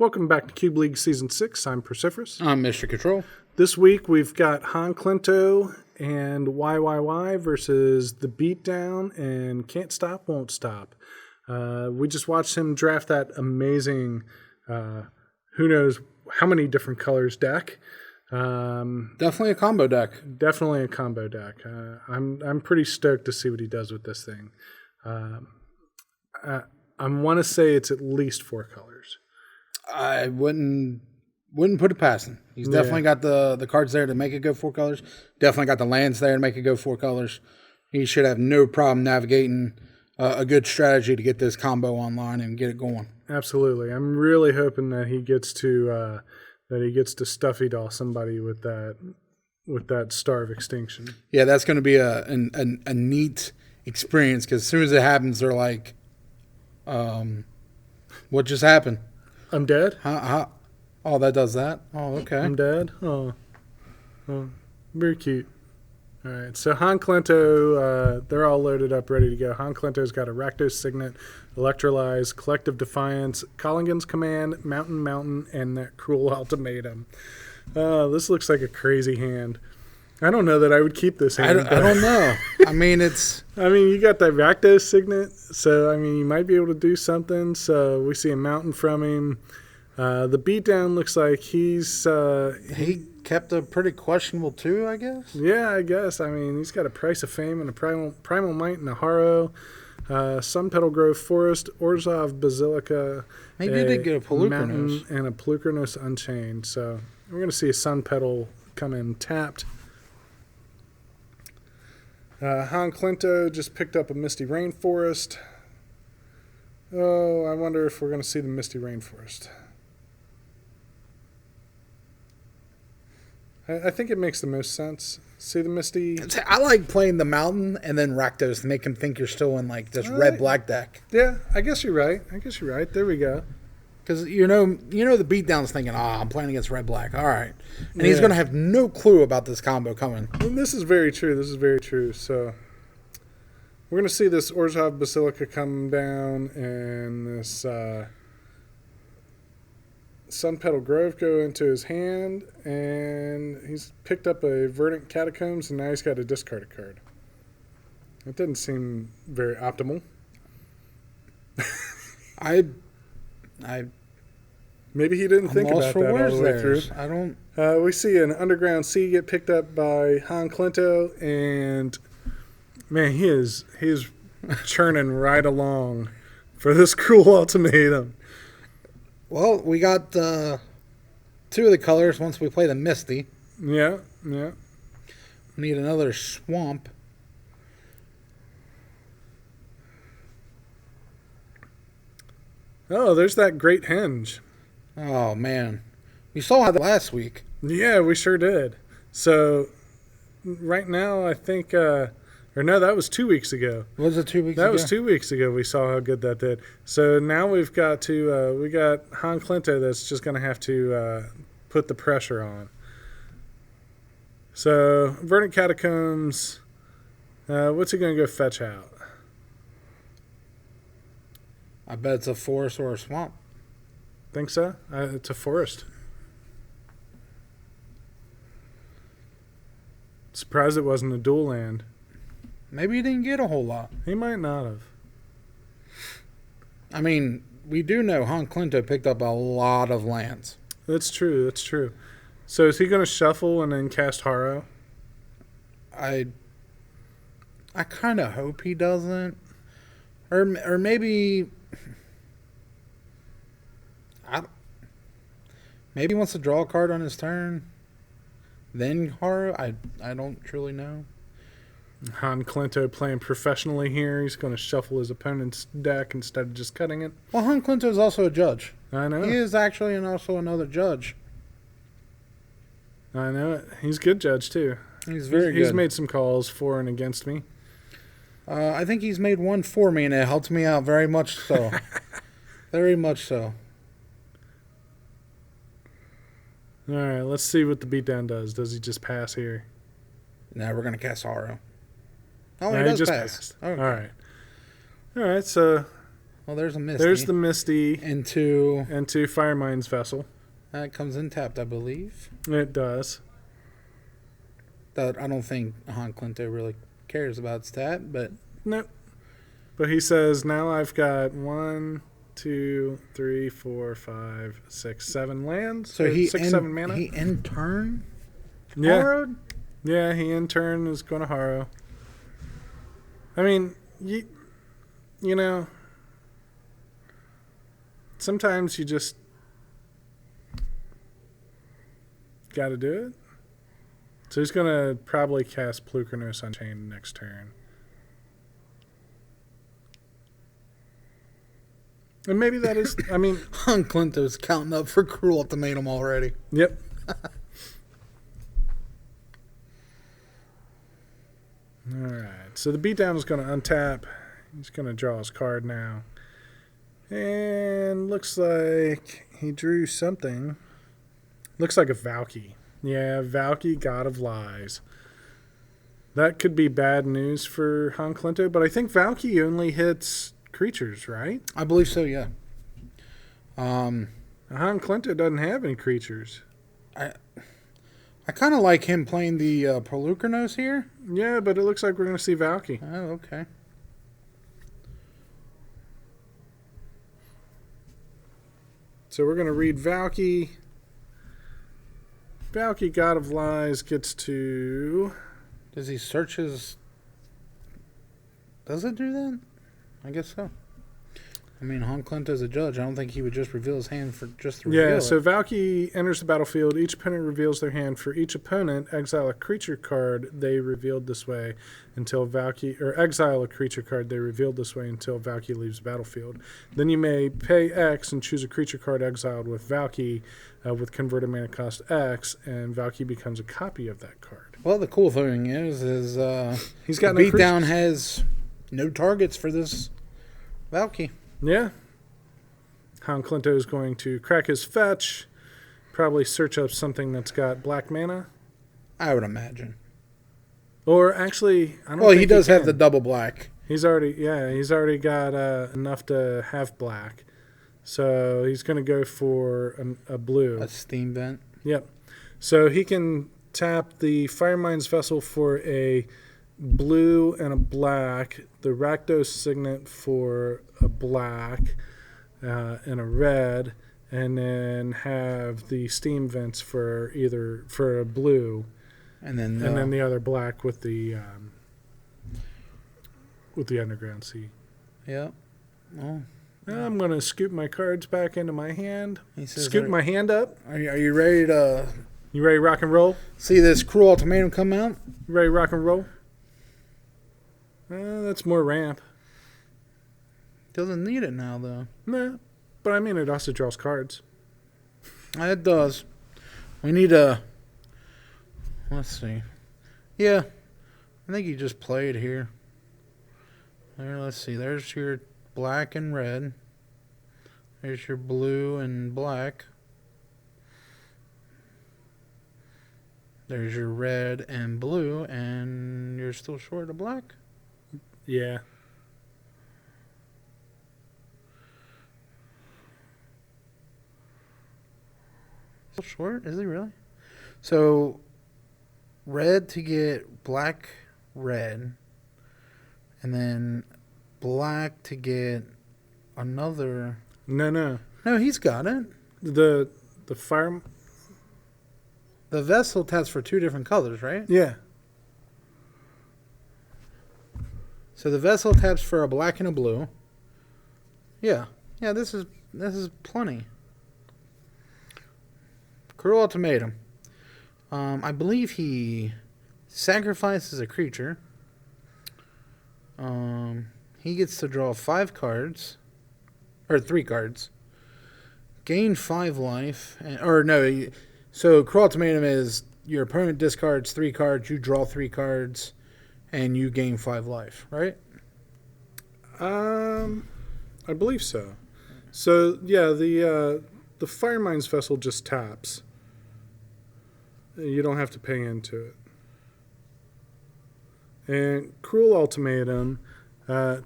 Welcome back to Cube League Season 6. I'm Persephorus. I'm Mr. Control. This week we've got HanClinto and YYY versus The Beatdown and Can't Stop, Won't Stop. We just watched him draft that amazing, who knows how many different colors deck. Definitely a combo deck. Definitely a combo deck. I'm pretty stoked to see what he does with this thing. I want to say it's at least 4 colors. I wouldn't put it past him. He's definitely got the cards there to make it go 4 colors. Definitely got the lands there to make it go 4 colors. He should have no problem navigating a good strategy to get this combo online and get it going. Absolutely. I'm really hoping that he gets to stuffy doll somebody with that Star of Extinction. Yeah, that's going to be a neat experience because as soon as it happens, they're like, what just happened? I'm dead? Oh, that does that? Oh, okay. I'm dead? Oh, very cute. All right, so HanClinto, they're all loaded up, ready to go. HanClinto's got a Rakdos Signet, Electrolyze, Collective Defiance, Colligan's Command, Mountain, and that Cruel Ultimatum. This looks like a crazy hand. I don't know that I would keep this hand. I don't know. I mean, you got that Rakdos Signet, so, you might be able to do something. So we see a Mountain from him. The Beatdown looks like he kept a pretty questionable 2, I guess. Yeah, I guess. He's got a Price of Fame and a Primal Might and a Harrow, Sun Petal Grove Forest, Orzhov Basilica. Maybe you did get a Polukranos. Mountain, and a Polukranos Unchained. So we're going to see a Sun Petal come in tapped. HanClinto just picked up a Misty Rainforest. Oh, I wonder if we're going to see the Misty Rainforest. I think it makes the most sense. See the Misty? I like playing the Mountain and then Rakdos to make him think you're still in this red-black deck. Yeah, I guess you're right. There we go. Because the Beatdown's thinking, I'm playing against red-black. All right. And he's going to have no clue about this combo coming. And this is very true. So we're going to see this Orzhov Basilica come down and this Sun Petal Grove go into his hand. And he's picked up a Verdant Catacombs and now he's got to discard a card. It didn't seem very optimal. Maybe he didn't think about that all the way through. I don't. We see an Underground Sea get picked up by HanClinto, and man, he is churning right along for this Cruel Ultimatum. Well, we got 2 of the colors once we play the Misty. Yeah. We need another Swamp. Oh, there's that Great Henge. Oh, man. We saw that last week. Yeah, we sure did. So, right now, I think, that was 2 weeks ago. Was it 2 weeks ago? That was 2 weeks ago we saw how good that did. So, now we've got we got HanClinto that's just going to have to put the pressure on. So, Verdant Catacombs, what's he going to go fetch out? I bet it's a forest or a swamp. Think so? It's a forest. Surprised it wasn't a dual land. Maybe he didn't get a whole lot. He might not have. We do know HanClinto picked up a lot of lands. That's true. So is he going to shuffle and then cast Harrow? I kind of hope he doesn't. Or maybe... Maybe he wants to draw a card on his turn, then Harrow. I don't truly know. HanClinto playing professionally here. He's going to shuffle his opponent's deck instead of just cutting it. Well, HanClinto is also a judge. I know. He is actually also another judge. I know it. He's a good judge, too. He's very good. He's made some calls for and against me. I think he's made one for me, and it helped me out very much so. Very much so. All right, let's see what the Beatdown does. Does he just pass here? Now we're going to cast Harrow. Oh, he just passed. Okay. All right, so Well, there's a Misty. There's the Misty into Firemind's Vessel. that comes in tapped, I believe. It does. That I don't think HanClinto really cares about its tap, but Nope. But he says, now I've got 1, 2, 3, 4, 5, 6, 7 lands. so he 7 mana. He in turn Yeah. borrowed? Yeah, he in turn is going to Haro. I mean, you know, sometimes you just got to do it. So he's going to probably cast Plukernos Unchained next turn. And maybe that is, I mean... HanClinto's counting up for Cruel Ultimatum already. Yep. Alright, so the beatdown is going to untap. He's going to draw his card now. And looks like he drew something. Looks like a Valky. Yeah, Valky, God of Lies. That could be bad news for HanClinto, but I think Valky only hits creatures, right? I believe so, yeah. HanClinto doesn't have any creatures. I kind of like him playing the Polukranos here. Yeah, but it looks like we're going to see Valky. Oh, okay. So we're going to read Valky. Valky, God of Lies, gets to... Does he search his... Does it do that? I guess so. I mean, HanClinto's a judge. I don't think he would just reveal his hand for just to reveal Yeah, it. so Valky enters the battlefield. Each opponent reveals their hand. For each opponent, exile a creature card they revealed this way until Valky... Or exile a creature card they revealed this way until Valky leaves the battlefield. Then you may pay X and choose a creature card exiled with Valky with converted mana cost X, and Valky becomes a copy of that card. Well, the cool thing is he's got the no beatdown creatures. has no targets for this Valky. Yeah. HanClinto is going to crack his fetch, probably search up something that's got black mana. I would imagine. Or actually, I don't Well, think he does have can. the double black. He's already got enough to have black. So he's going to go for a blue. A steam vent. Yep. So he can tap the Firemind's Vessel for a blue and a black, the Rakdos Signet for a black and a red, and then have the steam vents for a blue, And then the other black with the Underground Sea. Yeah. Well, I'm going to scoop my cards back into my hand. he says, Scoop my hand up. Are you ready to You ready to rock and roll? see this Cruel Ultimatum come out? You ready to rock and roll? That's more ramp. Doesn't need it now, though. Nah, but I mean, it also draws cards. It does. We need a... Let's see. Yeah. I think you just played here. There, let's see. There's your black and red. There's your blue and black. There's your red and blue, and you're still short of black? Yeah. Still short? Is he really? So, red to get black, red. And then black to get another... No. No, he's got it. The fire... The vessel taps for two different colors, right? Yeah. So the vessel taps for a black and a blue. Yeah. Yeah, this is plenty. Cruel Ultimatum. I believe he sacrifices a creature. He gets to draw 5 cards. Or 3 cards. Gain 5 life. So Cruel Ultimatum is your opponent discards 3 cards, you draw 3 cards, and you gain 5 life, right? I believe so. So yeah, the Firemind's Vessel just taps. You don't have to pay into it. And Cruel Ultimatum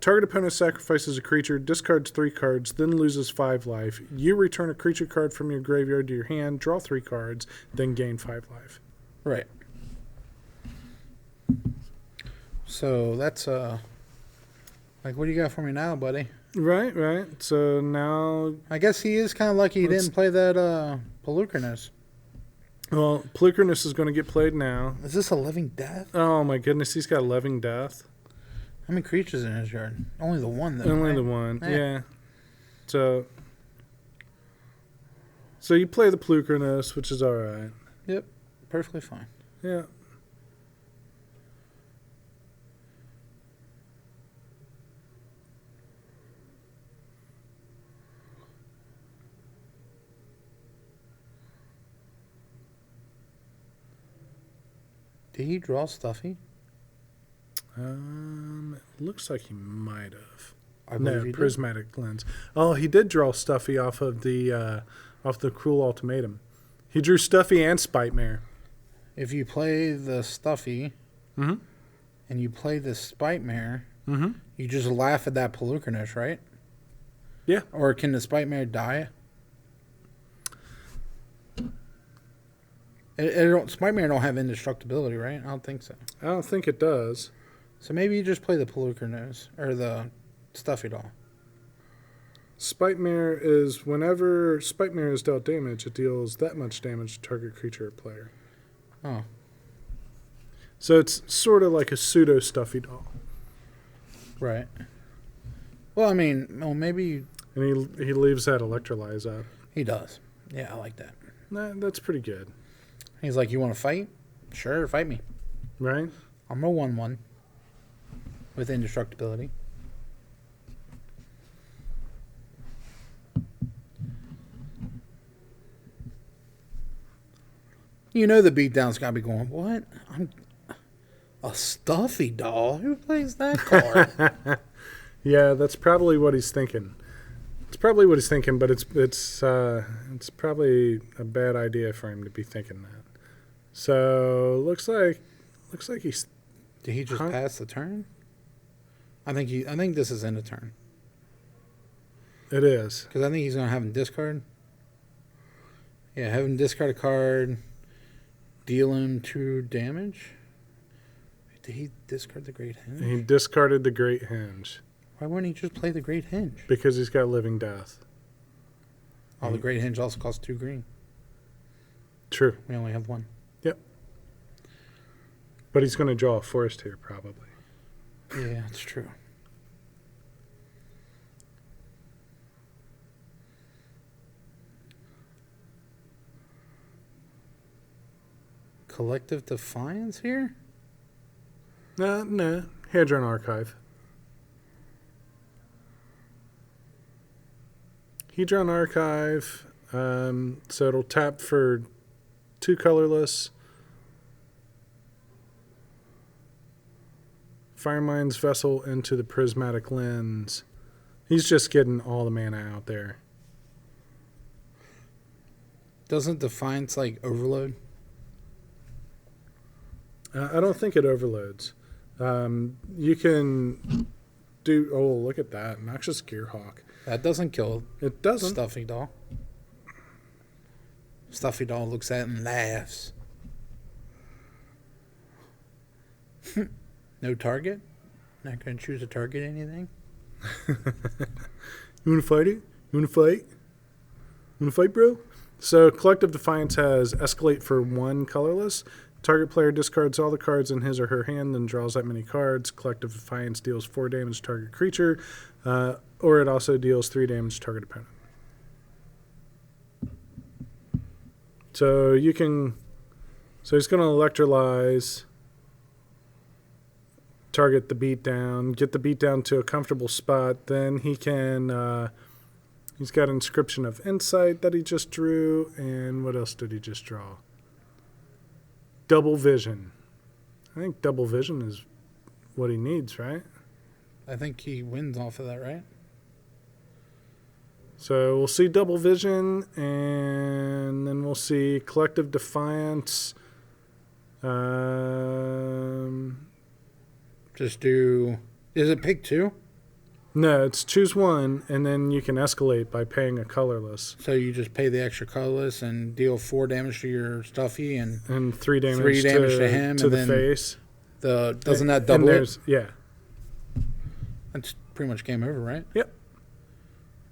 Target opponent sacrifices a creature, discards 3 cards, then loses 5 life. You return a creature card from your graveyard to your hand, draw 3 cards, then gain 5 life. Right. So that's like, what do you got for me now, buddy? Right. So now, I guess he is kind of lucky he didn't play that Pelucrinus. well, Pelucrinus is going to get played now. Is this a Living Death? Oh my goodness, he's got Living Death. How many creatures in his yard? Only the one, though. Only right? the one, yeah. So you play the Pelucrinus, which is all right. Yep, perfectly fine. Yeah. Did he draw Stuffy? It looks like he might have. I believe he did. Prismatic Lens. Oh, he did draw Stuffy off of the Cruel Ultimatum. He drew Stuffy and Spite-Mare. If you play the Stuffy Mm-hmm. and you play the Spite-Mare, Mm-hmm. you just laugh at that Pelucrinus, right? Yeah. Or can the Spite-Mare die? Spite-Mare don't have indestructibility, right? I don't think so. I don't think it does. So maybe you just play the Pelucrinus or the Stuffy doll. Spite-Mare is whenever Spite-Mare is dealt damage, it deals that much damage to target creature or player. Oh. So it's sort of like a pseudo Stuffy doll. Right. Well, I mean, maybe And he leaves that Electrolyze up. he does. Yeah, I like that. That's pretty good. He's like, you want to fight? Sure, fight me. Right? I'm a 1/1 with indestructibility. You know the beatdown's got to be going, what? I'm a Stuffy doll? Who plays that card? Yeah, that's probably what he's thinking. It's probably what he's thinking, but it's probably a bad idea for him to be thinking that. So looks like he's Did he just pass the turn? I think this is in a turn. It is. Because I think he's going to have him discard. Yeah, have him discard a card. Deal him 2 damage. Did he discard the Great Hinge? He discarded the Great Hinge Why wouldn't he just play the Great Hinge? because he's got Living Death. Oh, the Great Hinge also costs 2 green. True. We only have 1. Yep. But he's going to draw a forest here, probably. Yeah, that's true. Collective Defiance here? No. Hadron Archive. Hedron Archive. So it'll tap for 2 colorless. Firemind's Vessel into the Prismatic Lens. He's just getting all the mana out there. Doesn't Defiance like overload? I don't think it overloads. You can do... Oh, look at that. Noxious Gearhawk. That doesn't kill It doesn't. Stuffy doll. Stuffy doll looks at it and laughs. No target? Not going to choose to target anything? You want to fight it? You want to fight? You want to fight, bro? So Collective Defiance has Escalate for 1 colorless. Target player discards all the cards in his or her hand, then draws that many cards. Collective Defiance deals 4 damage to target creature, or it also deals 3 damage to target opponent. So you can... So he's going to Electrolyze, target the beatdown, get the beatdown to a comfortable spot. Then he can... he's got Inscription of Insight that he just drew, and what else did he just draw? Double Vision. I think Double Vision is what he needs, right? I think he wins off of that, right? So we'll see Double Vision, and then we'll see Collective Defiance. Just do Is it pick 2? No, it's choose one, and then you can escalate by paying a colorless. So you just pay the extra colorless and deal 4 damage to your Stuffy and 3 damage, to him to and the then face. Doesn't that double it? Yeah. That's pretty much game over, right? Yep.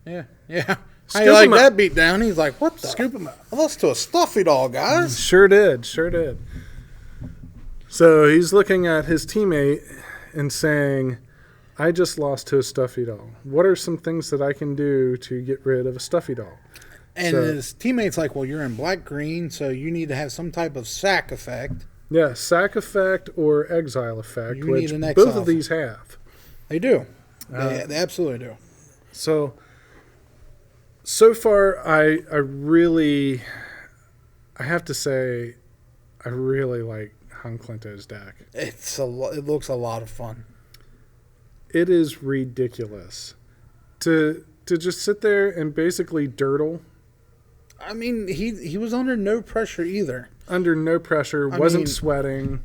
Yeah. How Scoop you like him up. that beat down? He's like, what the? Scoop him up. I lost to a Stuffy doll, guys. Sure did. So he's looking at his teammate and saying, I just lost to a Stuffy doll. What are some things that I can do to get rid of a Stuffy doll? And his teammate's like, well, you're in black-green, so you need to have some type of sack effect. Yeah, sack effect or exile effect, You which need an exile both of these have. They do. They absolutely do. So far, I have to say, I really like HanClinto's deck. It looks a lot of fun. It is ridiculous to just sit there and basically dirtle. I mean, he was under no pressure either. Under no pressure, wasn't sweating.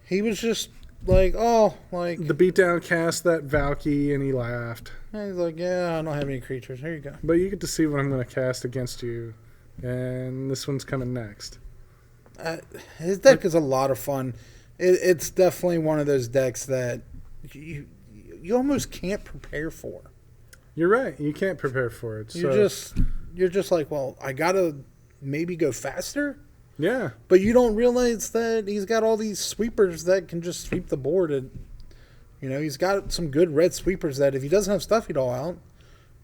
He was just like, the beatdown cast that Valky, and he laughed. And he's like, yeah, I don't have any creatures. Here you go. But you get to see what I'm going to cast against you, and this one's coming next. His deck is a lot of fun. It's definitely one of those decks that you almost can't prepare for. You're right. You can't prepare for it. You're just like, well, I gotta maybe go faster. Yeah. But you don't realize that he's got all these sweepers that can just sweep the board. And, he's got some good red sweepers that if he doesn't have Stuffy Doll out,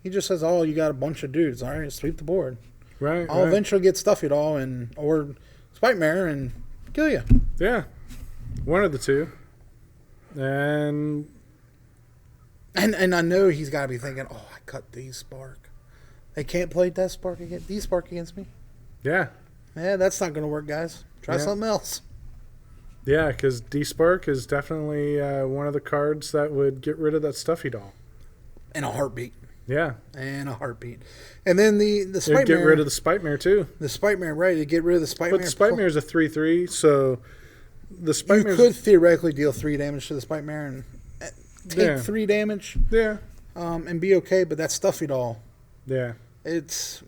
he just says, oh, you got a bunch of dudes. All right, sweep the board. Right. I'll eventually get Stuffy Doll or Spite-Mare and kill you. Yeah. One of the two. And I know he's got to be thinking, oh, I cut D-Spark. They can't play D-Spark against me. Yeah. Yeah, that's not going to work, guys. Try something else. Yeah, because D-Spark is definitely one of the cards that would get rid of that Stuffy Doll. In a heartbeat. Yeah. And a heartbeat. And then the Spite-Mare. Get rid of the Spite-Mare, too. The Spite-Mare, right. To get rid of the Spite-Mare. But the Spite-Mare is a 3/3, so the Spite-Mare... You could theoretically deal 3 damage to the Spite-Mare and take 3 damage. Yeah. And be okay, but that Stuffy Doll... Yeah. It's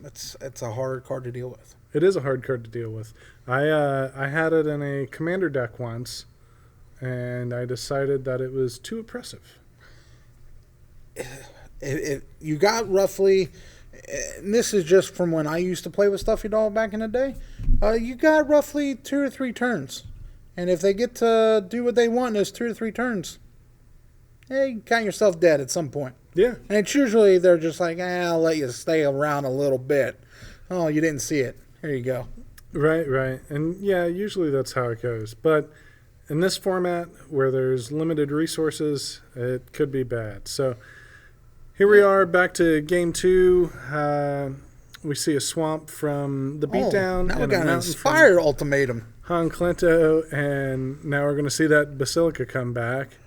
a hard card to deal with. It is a hard card to deal with. I had it in a commander deck once, and I decided that it was too oppressive. If you got roughly, and this is just from when I used to play with Stuffy Doll back in the day, you got roughly 2 or 3 turns. And if they get to do what they want in those 2 or 3 turns, you count yourself dead at some point. Yeah. And it's usually they're just like, I'll let you stay around a little bit. Oh, you didn't see it. Here you go. Right. And yeah, usually that's how it goes. But in this format where there's limited resources, it could be bad. So here we are back to game 2. We see a swamp from the beatdown. Now we got an Inspire ultimatum. HanClinto, and now we're going to see that Basilica come back.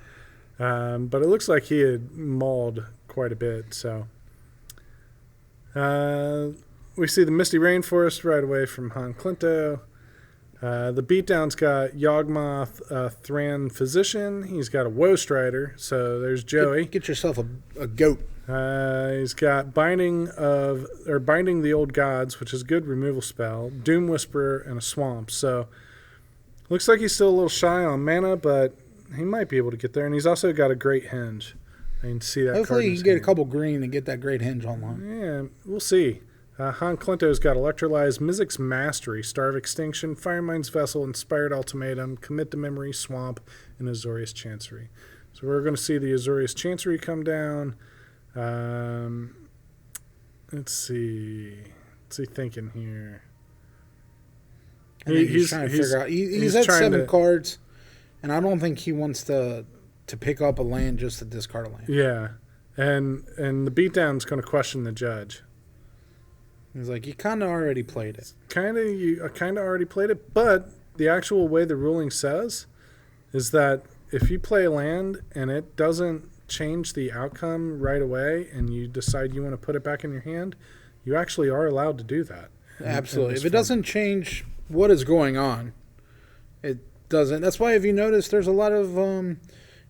But it looks like he had mauled quite a bit. So we see the Misty Rainforest right away from HanClinto. The beatdown's got Yawgmoth, Thran Physician. He's got a Woe Strider. So there's Joey. Get yourself a goat. He's got Binding the Old Gods, which is a good removal spell. Doom Whisperer and a Swamp. So looks like he's still a little shy on mana, but he might be able to get there. And he's also got a Great Henge. I can see that. Hopefully he can get a couple green and get that Great Henge online. Yeah, we'll see. HanClinto's got Electrolyze, Mizzix's Mastery, Starve Extinction, Firemind's Vessel, Inspired Ultimatum, Commit to Memory, Swamp, and Azorius Chancery. So we're going to see the Azorius Chancery come down. Let's see. What's he thinking here? He's trying to figure out. He's at 7 cards, and I don't think he wants to pick up a land just to discard a land. Yeah, and the beatdown's going to question the judge. He's like, you kind of already played it. You kind of already played it, but the actual way the ruling says is that if you play a land and it doesn't change the outcome right away and you decide you want to put it back in your hand, you actually are allowed to do that. Absolutely. If it doesn't change what is going on, it doesn't. That's why, if you notice, there's a lot of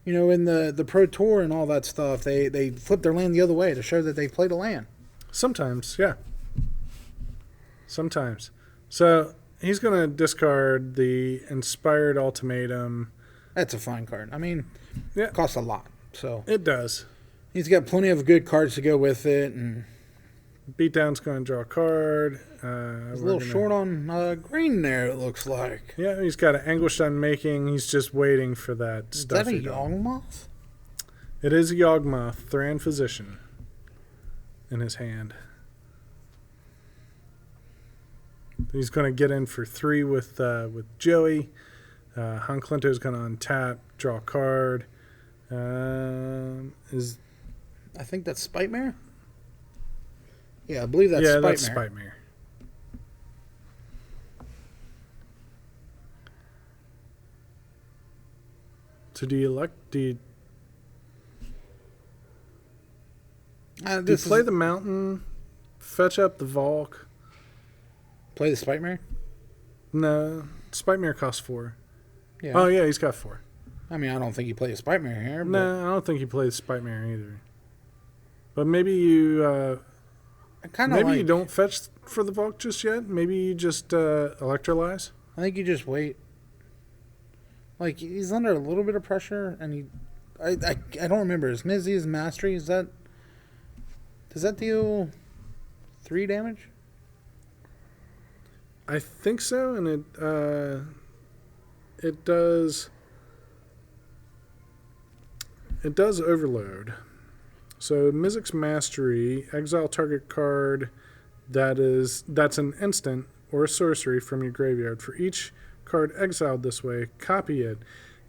in the Pro Tour and all that stuff, they flip their land the other way to show that they've played a land. Sometimes, yeah. Sometimes. So he's going to discard the Inspired Ultimatum. That's a fine card. I mean, Yeah, it costs a lot. So it does. he's got plenty of good cards to go with it. And Beatdown's going to draw a card. he's a little short on green there, it looks like. Yeah, he's got an Anguished Unmaking. He's just waiting for that Is stuff. that a Yawgmoth? It is a Yawgmoth, Thran Physician, in his hand. He's going to get in for 3 with Joey. HanClinto's going to untap, draw a card. I think that's Spite-Mare? Yeah, I believe that's Spite-Mare. That's Spite-Mare. So do you play the Mountain, fetch up the Valk? Play the Spite-Mare? No, Spite-Mare costs 4. Yeah. Oh yeah, he's got 4. I mean, I don't think you play a Spite-Mare here. But No, I don't think he plays Spite-Mare either. But maybe you you don't fetch for the Valk just yet. Maybe you just electrolyze. I think you just wait. Like, he's under a little bit of pressure, and I don't remember. Is Mizzy's Mastery, does that deal 3 damage? I think so, and it does overload. So Mizzix's Mastery, exile target card that's an instant or a sorcery from your graveyard. For each card exiled this way, copy it.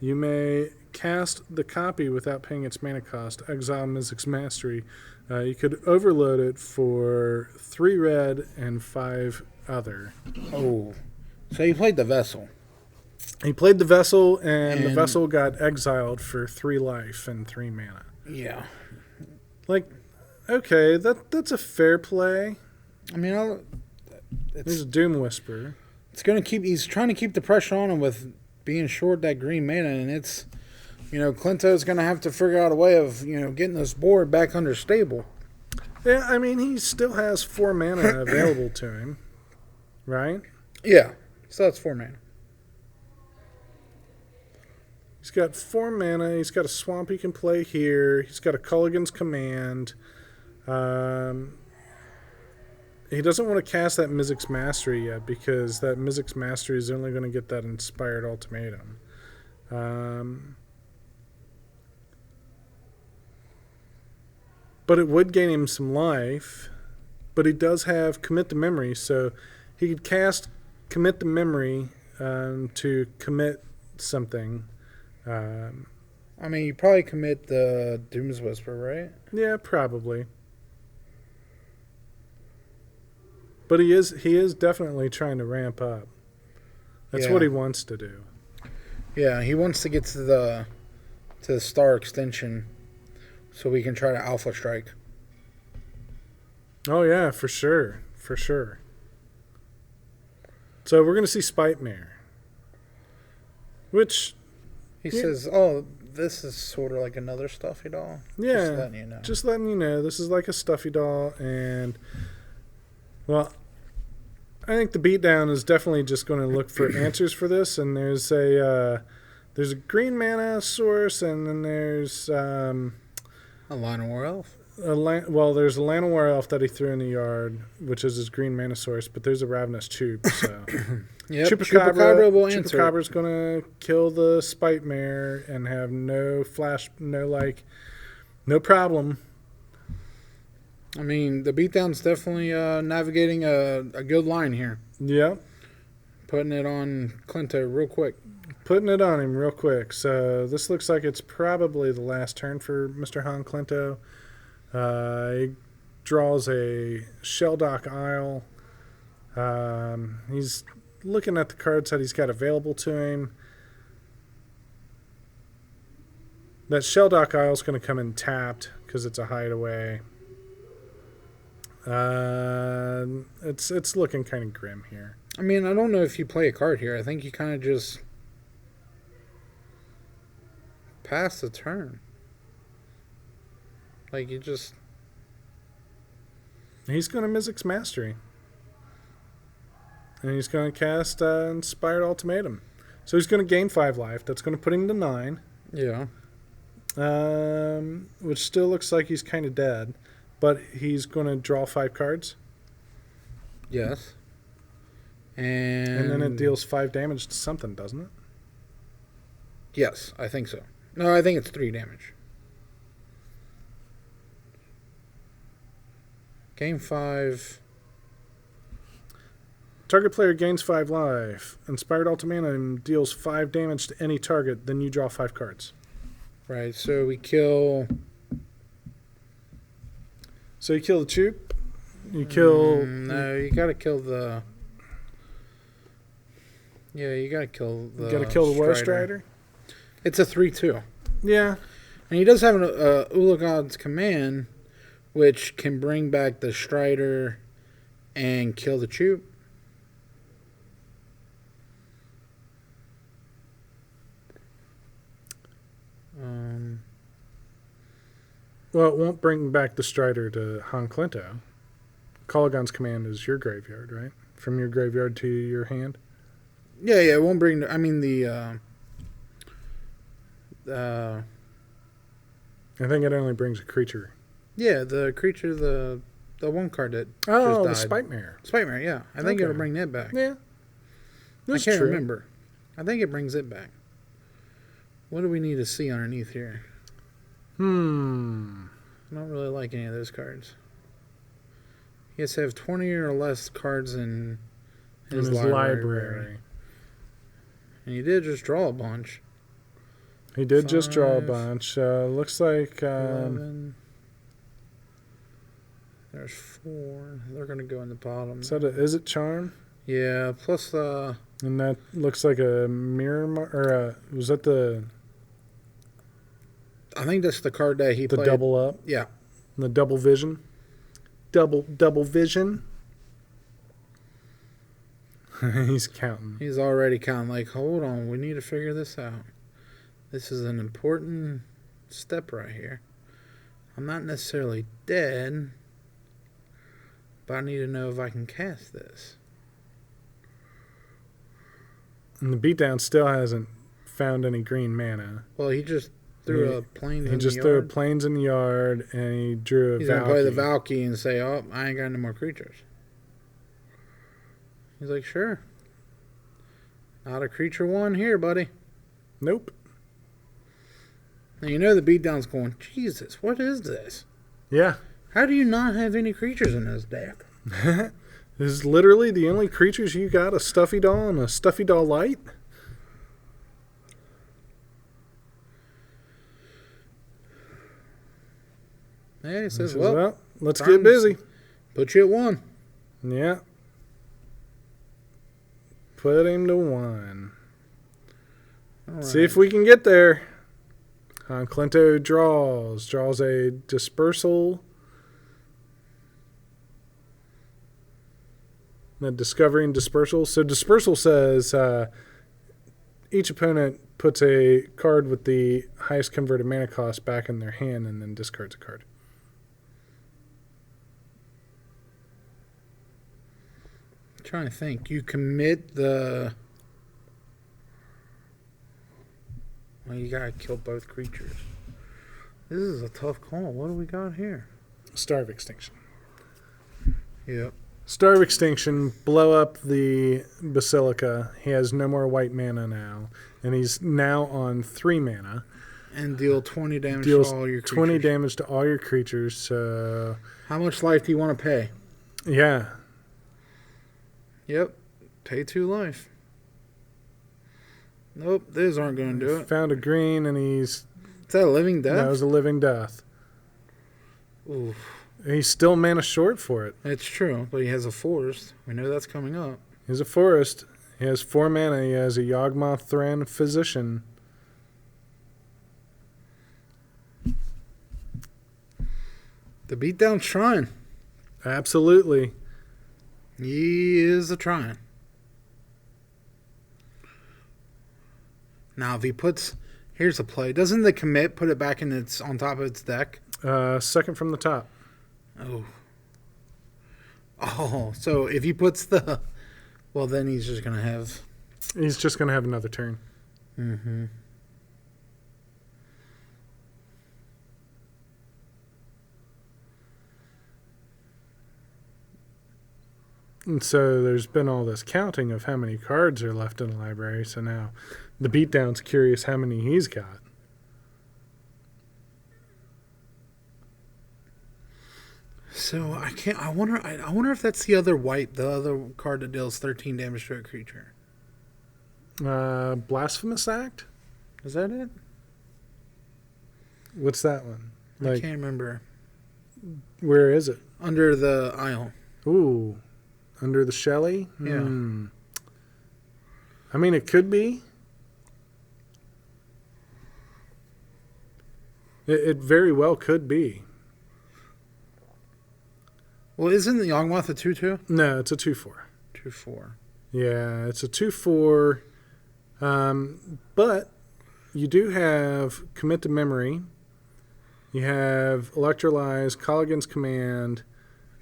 You may cast the copy without paying its mana cost. Exile Mizzix's Mastery. You could overload it for 3 red and 5 other. Oh, so he played the Vessel. He played the Vessel, and the Vessel got exiled for 3 life and 3 mana. Yeah. Like, okay, that's a fair play. I mean, There's a Doom Whisper. He's trying to keep the pressure on him with being short that green mana, and it's, Clinto's going to have to figure out a way of, getting this board back under stable. Yeah, I mean, he still has 4 mana available to him, right? Yeah, so that's 4 mana. He's got 4 mana. He's got a Swamp he can play here. He's got a Culligan's Command. He doesn't want to cast that Mizzix's Mastery yet because that Mizzix's Mastery is only going to get that Inspired Ultimatum. But it would gain him some life. But he does have Commit the Memory, so he could cast Commit the Memory to commit something. I mean, you probably commit the Doom's Whisper, right? Yeah, probably. But he is definitely trying to ramp up. That's what he wants to do. Yeah, he wants to get to the Star Extension so we can try to Alpha Strike. Oh yeah, for sure. For sure. So we're going to see Spite-Mare. Which he says, "Oh, this is sort of like another stuffy doll." Yeah, just letting you know. Just letting you know, this is like a stuffy doll, and well, I think the beatdown is definitely just going to look for answers for this. And there's a green mana source, and then there's a Llanowar Elf. There's a Llanowar Elf that he threw in the yard, which is his green mana source. But there's a Ravenous Tube, so. Yep, Chupacabra will answer. Chupacabra's going to kill the Spite-Mare and have no problem. I mean, the beatdown's definitely navigating a good line here. Yep. Putting it on Clinto real quick. Putting it on him real quick. So this looks like it's probably the last turn for Mr. HanClinto. He draws a Shelldock Isle. He's looking at the cards that he's got available to him. That Shelldock Isle is going to come in tapped because it's a hideaway. It's looking kind of grim here. I mean, I don't know if you play a card here. I think you kind of just pass the turn. Like, you just... He's going to Mizzix Mastery. And he's going to cast Inspired Ultimatum. So he's going to gain 5 life. That's going to put him to 9. Yeah. Which still looks like he's kind of dead. But he's going to draw 5 cards. Yes. And then it deals 5 damage to something, doesn't it? Yes, I think so. No, I think it's 3 damage. Game 5. Target player gains 5 life. Inspired Ultimatum deals 5 damage to any target. Then you draw 5 cards. Right, so we kill... So you kill the Choop. You kill... no, you gotta kill the... Yeah, you gotta kill the... You gotta kill the Woe Strider. It's a 3/2. Yeah. And he does have an Ulagod's Command, which can bring back the Strider and kill the Choop. Well, it won't bring back the Strider to HanClinto. Kalagon's Command is your graveyard, right? From your graveyard to your hand? Yeah, it won't bring... I mean, the... I think it only brings a creature. Yeah, the creature, the one card that Oh, the just died. Spite Mirror. Spite Mirror, yeah. I think it'll bring that back. Yeah. I can't remember. I think it brings it back. What do we need to see underneath here? I don't really like any of those cards. He has to have 20 or less cards in his library. And he did just draw a bunch. He did just draw a bunch. Looks like... 11. There's 4. They're going to go in the bottom. Is it Charm? Yeah, plus... and that looks like a mirror... was that the... I think that's the card that he played. The double up? Yeah. The double vision? Double vision? He's counting. He's already counting. Like, hold on, we need to figure this out. This is an important step right here. I'm not necessarily dead, but I need to know if I can cast this. And the beatdown still hasn't found any green mana. Well, he just threw a plane in the yard. He just threw a planes in the yard, and he drew a He's Valky. going to play the Valky and say, oh, I ain't got any more creatures. He's like, sure. Not a creature one here, buddy. Nope. Now, you know the beatdown's going, Jesus, what is this? Yeah. How do you not have any creatures in this deck? This is literally the only creatures you got, a Stuffy Doll and a Stuffy Doll Light? Yeah, he says, well, let's get busy. Put you at 1. Yeah. Put him to 1. Right. See if we can get there. HanClinto draws a Dispersal. The Discovery and Dispersal. So Dispersal says each opponent puts a card with the highest converted mana cost back in their hand and then discards a card. I'm trying to think. You commit the... Well, you gotta kill both creatures. This is a tough call. What do we got here? Star of Extinction. Yep. Star of Extinction, blow up the Basilica. He has no more white mana now. And he's now on 3 mana. And deal 20 damage to all your creatures. 20 damage to all your creatures. So, how much life do you want to pay? Yeah. Yep. Pay 2 life. Nope, these aren't going to do it. Found a green and he's... Is that a living death? That was a living death. Oof. He's still mana short for it. It's true, but he has a forest. We know that's coming up. He's a forest. He has 4 mana. He has a Yawgmoth Thran Physician. The beatdown's trying. Absolutely. He is a trying. Now, if he puts... Here's a play. Doesn't the commit put it back in its on top of its deck? Second from the top. Oh. Oh, so if he puts the... Well, then he's just going to have... He's just going to have another turn. Mm-hmm. And so there's been all this counting of how many cards are left in the library. So now the beatdown's curious how many he's got. So I wonder if that's the other white, the other card that deals 13 damage to a creature. Blasphemous Act? Is that it? What's that one? I can't remember. Where is it? Under the aisle. Ooh. Under the Shelley? Yeah. I mean, it could be. It very well could be. Well, isn't the Yawgmoth a 2/2? No, it's a 2/4. 2/4. Yeah, it's a 2/4. But you do have Commit to Memory. You have Electrolyze, Colligan's Command.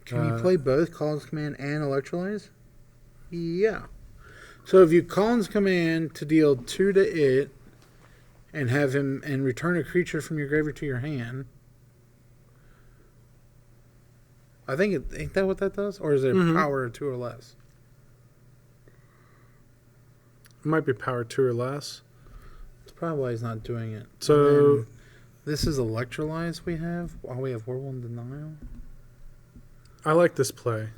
Can you play both Colligan's Command and Electrolyze? Yeah. So if you Colligan's Command to deal 2 to it and have him and return a creature from your graveyard to your hand, I think ain't that what that does? Or is it power 2 or less? It might be power 2 or less. That's probably why he's not doing it. So this is Electrolyze we have. Oh, we have Whirlwind Denial. I like this play.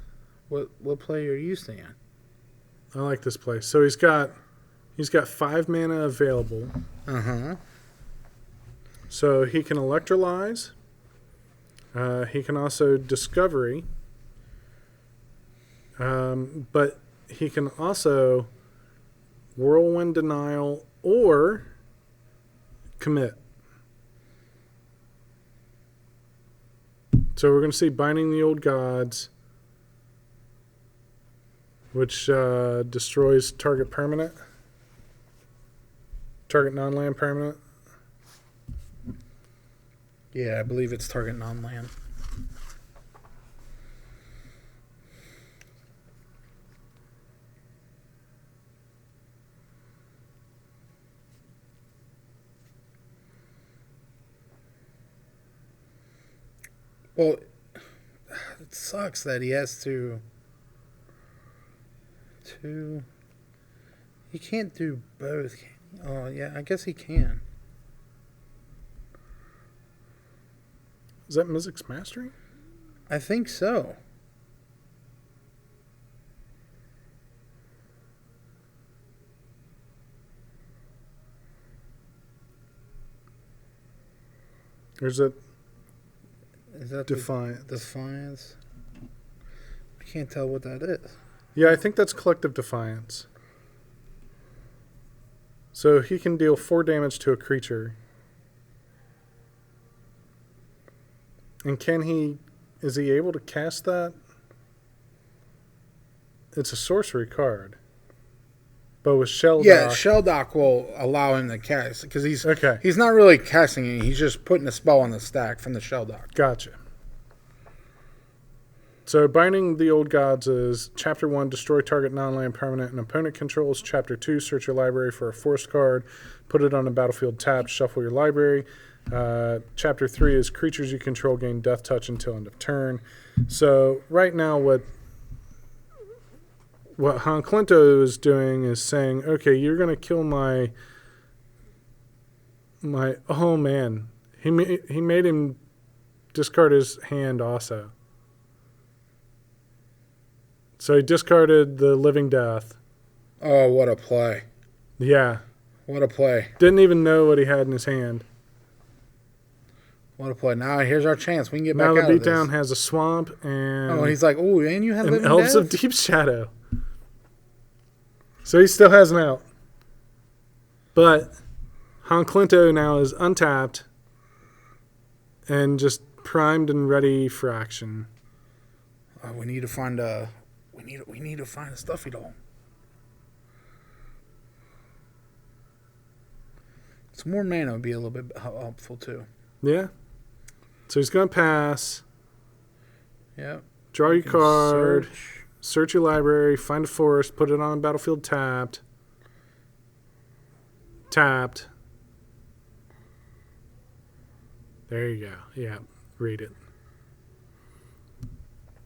What play are you seeing? I like this play. So he's got 5 mana available. Uh-huh. So he can Electrolyze. He can also Discovery. But he can also Whirlwind Denial or Commit. So we're going to see Binding the Old Gods, which destroys target permanent, target non-land permanent. Yeah, I believe it's target non-land. Well, it sucks that he has to... He can't do both. Oh, yeah, I guess he can. Is that Mizzix Mastery? I think so. Or is it that Defiance? Defiance? I can't tell what that is. Yeah, I think that's Collective Defiance. So he can deal 4 damage to a creature. And is he able to cast that? It's a sorcery card. But with Shelldock... Yeah, Shelldock will allow him to cast, because he's not really casting it, he's just putting a spell on the stack from the Shelldock. Gotcha. So Binding the Old Gods is Chapter 1, destroy target non-land permanent an opponent controls. Chapter 2, search your library for a force card, put it on a battlefield tapped, shuffle your library. Chapter 3 is creatures you control gain death touch until end of turn. So right now what HanClinto is doing is saying, okay, you're going to kill my oh man, he made him discard his hand also. So he discarded the Living Death. Oh, what a play. Yeah. What a play. Didn't even know what he had in his hand. What a play. Now here's our chance. We can get back out of this. Now the beatdown has a swamp and... Oh, he's like, oh, and you have Living Elves Death? of Deep Shadow. So he still has an out. But HanClinto now is untapped and just primed and ready for action. We need to find a... We need to find a stuffy doll. Some more mana would be a little bit helpful too. Yeah. So he's going to pass. Yep. Draw your card. Search your library. Find a forest. Put it on the battlefield tapped. Tapped. There you go. Yeah. Read it.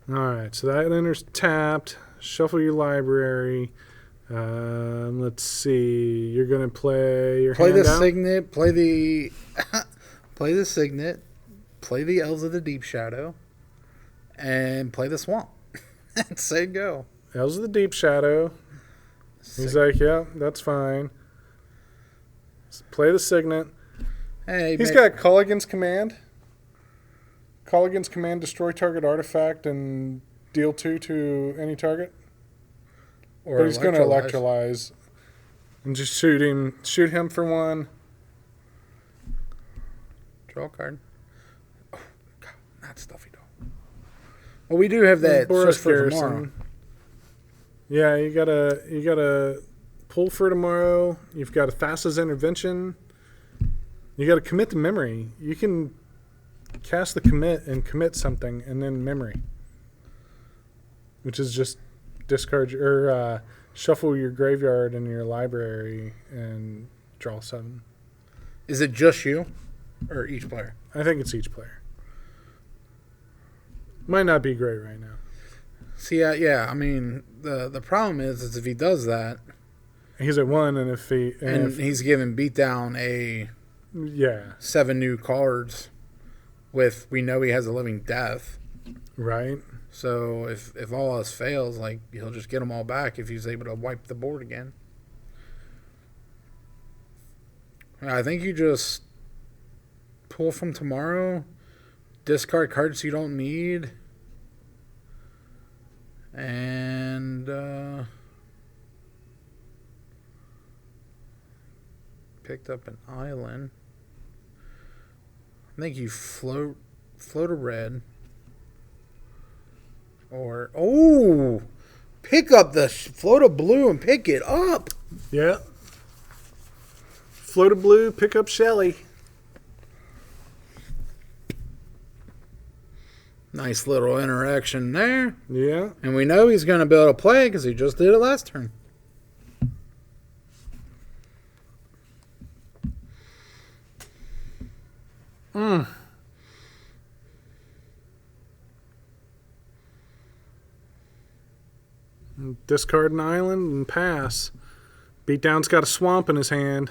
All right. So that enters tapped. Shuffle your library. Let's see. You're going to play your Play hand the out? signet. Play the play the signet. Play the Elves of the Deep Shadow. And play the swamp. And say go. Elves of the Deep Shadow. He's like, yeah, that's fine. Play the signet. Hey, He's got Call Against Command. Call Against Command, destroy target artifact, and deal 2 to any target. or But he's going to electrolyze. And just shoot him for 1. Draw a card. Oh, God, not Stuffy Dog. Well, we do have that Boris just for Garrison. tomorrow. Yeah, you gotta pull for tomorrow. You've got a Thassa's Intervention. You gotta commit to memory. You can cast the commit and commit something and then memory. Which is just discard or shuffle your graveyard and your library and draw 7. Is it just you or each player? I think it's each player. Might not be great right now. See, yeah. I mean, the problem is if he does that, He's at 1, and if he's giving Beatdown a 7 new cards with we know he has a living death. right. So if all else fails, like he'll just get them all back if he's able to wipe the board again. I think you just pull from tomorrow, discard cards you don't need, and picked up an island. I think you float a red. Or, pick up the float a blue and pick it up. Yeah. Float a blue, pick up Shelly. Nice little interaction there. Yeah. And we know he's going to be able to play because he just did it last turn. Discard an island and pass. Beatdown's got a swamp in his hand.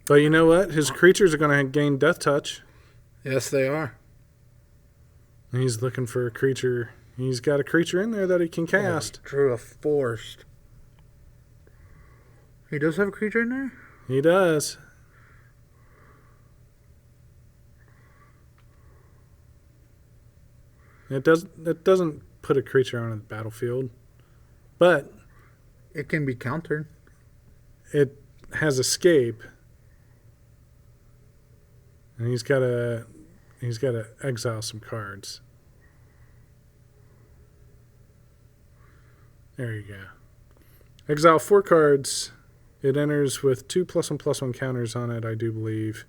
But you know what? His creatures are going to gain Death Touch. Yes, they are. And he's looking for a creature. He's got a creature in there that he can cast. Drew a forest. He does have a creature in there? He does. It doesn't put a creature on the battlefield, but It can be countered. it has escape, and he's got to exile some cards. There you go. Exile 4 cards. It enters with 2 +1/+1 counters on it, I do believe,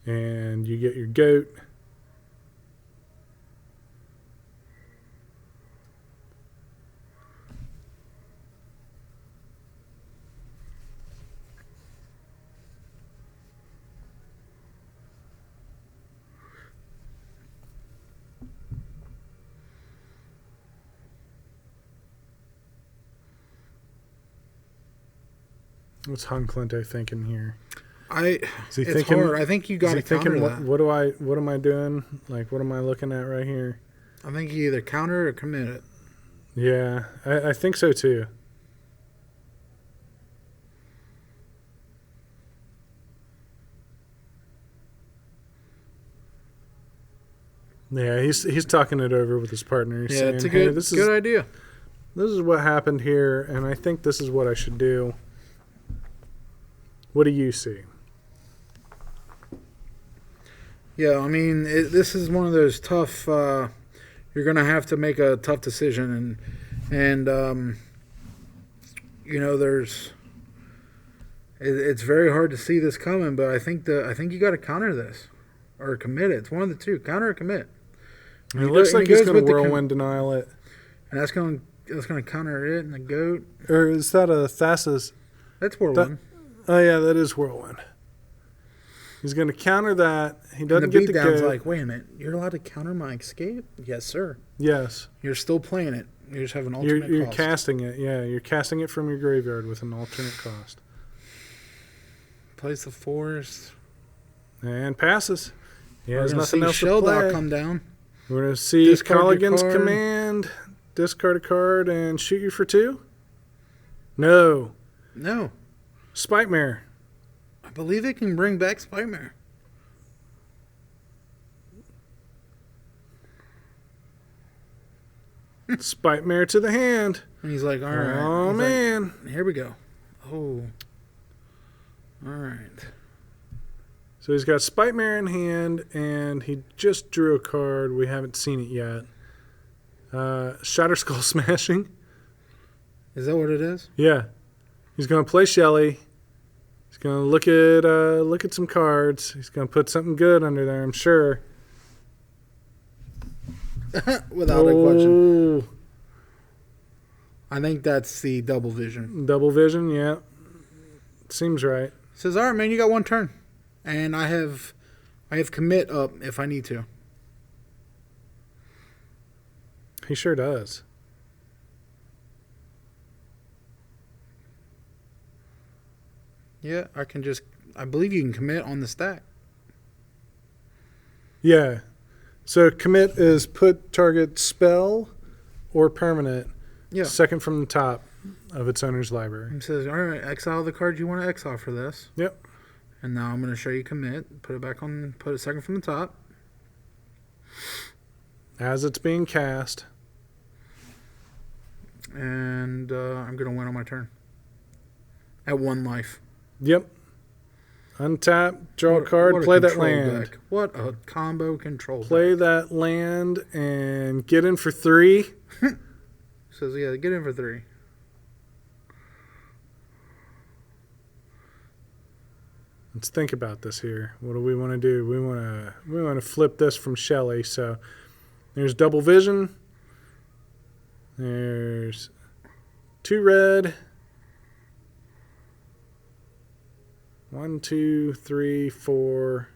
and you get your goat. What's HanClinto thinking here? Is he It's thinking? hard. I think you got to Is he thinking? counter What, that. what am I doing? Like, what am I looking at right here? I think you either counter or commit it. Yeah, I think so too. Yeah, he's talking it over with his partner. He's saying, It's a "Hey, good, this good idea. this is what happened here, and I think this is what I should do. What do you see?" Yeah, I mean, this is one of those tough. You're going to have to make a tough decision, and you know, there's It's very hard to see this coming, but I think you got to counter this or commit it. It's one of the two, counter or commit. It looks like he's going to whirlwind denial it, and that's going to counter it and the goat. Or is that a Thassa's? That's whirlwind. Oh yeah, that is whirlwind. He's going to counter that. He doesn't get the goat. Like, wait a minute, you're allowed to counter my escape? Yes, sir. Yes. You're still playing it. You just have an alternate You're cost. casting it. Yeah, you're casting it from your graveyard with an alternate cost. Plays the force. And passes. He has We're nothing see else to Shell play. Dock come down. We're going to see Discard your Colligan's card. command. Discard a card and shoot you for 2? No. No. Spite Mare. I believe it can bring back Spytmare. Spite Mare to the hand. And he's like, all right. Oh, He's man. like, here we go. Oh. All right. So he's got Spite Mare in hand, and he just drew a card. We haven't seen it yet. Shatter Skull Smashing. Is that what it is? Yeah. He's going to play Shelly. He's going to look at some cards. He's going to put something good under there, I'm sure. Without a question. I think that's the double vision. Double vision, yeah. Seems right. Says, all right, man, you got one turn. And I have commit up if I need to. He sure does. Yeah, I believe you can commit on the stack. Yeah. So commit is put target spell or permanent second from the top of its owner's library. It says, all right, exile the card you want to exile for this. Yep. And now I'm going to show you commit. Put it second from the top. As it's being cast. And I'm going to win on my turn. At 1 life. Yep. Untap, draw a card, play that land. Deck. What a combo control Play deck. that land and get in for 3. Says, yeah, get in for 3. Let's think about this here. What do we want to do? We want to flip this from Shelly. So there's double vision. There's 2 red. 1, 2, 3, 4,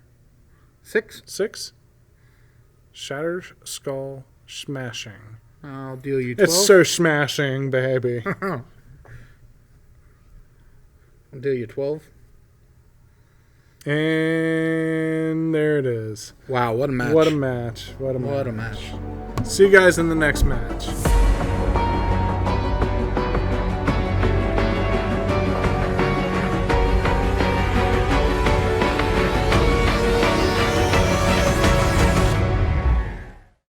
6. Shatter Skull Smashing. I'll deal you 12. It's so smashing, baby. I'll deal you 12. And there it is. Wow, what a match. What a match. What a match. What a match. See you guys in the next match.